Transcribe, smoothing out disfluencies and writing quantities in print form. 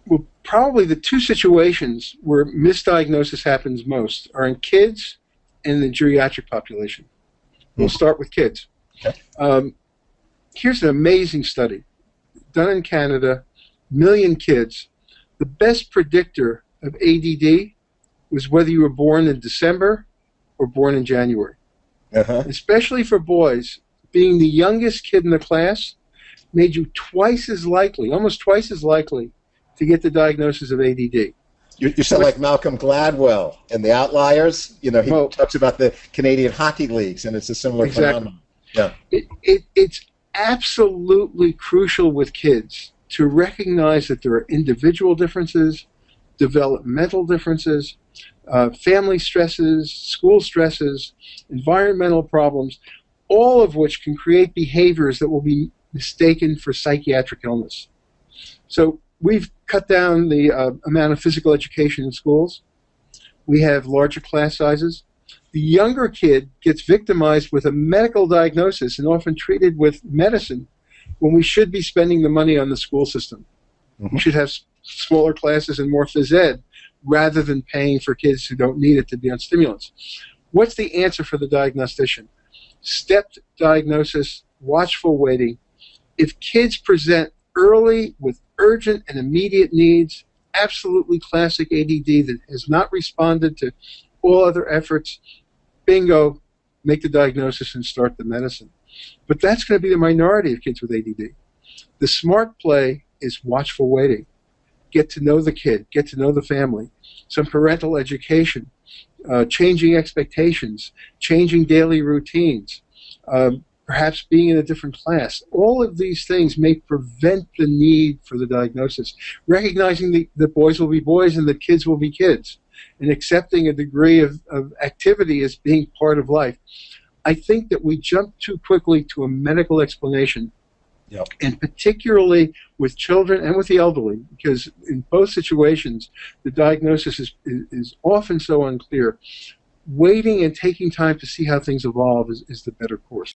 Well, probably the two situations where misdiagnosis happens most are in kids and the geriatric population. We'll start with kids. Okay. Here's an amazing study done in Canada, million kids. The best predictor of ADD was whether you were born in December or born in January. Especially for boys, being the youngest kid in the class made you twice as likely, almost twice as likely, to get the diagnosis of ADD. You sound like Malcolm Gladwell in The Outliers. You know, he talks about the Canadian hockey leagues, and it's a similar phenomenon. Yeah. It's absolutely crucial with kids to recognize that there are individual differences, developmental differences, family stresses, school stresses, environmental problems, all of which can create behaviors that will be mistaken for psychiatric illness. So we've cut down the amount of physical education in schools. We have larger class sizes. The younger kid gets victimized with a medical diagnosis and often treated with medicine when we should be spending the money on the school system. We should have smaller classes and more phys ed rather than paying for kids who don't need it to be on stimulants. What's the answer for the diagnostician? Stepped diagnosis, watchful waiting. If kids present early with urgent and immediate needs, absolutely classic ADD that has not responded to all other efforts, bingo, make the diagnosis and start the medicine. But that's going to be the minority of kids with ADD. The smart play is watchful waiting. Get to know the kid, get to know the family, some parental education, changing expectations, changing daily routines, perhaps being in a different class. All of these things may prevent the need for the diagnosis. Recognizing that boys will be boys and that kids will be kids, and accepting a degree of activity as being part of life. I think that we jump too quickly to a medical explanation, and particularly with children and with the elderly, because in both situations, the diagnosis is often so unclear. Waiting and taking time to see how things evolve is the better course.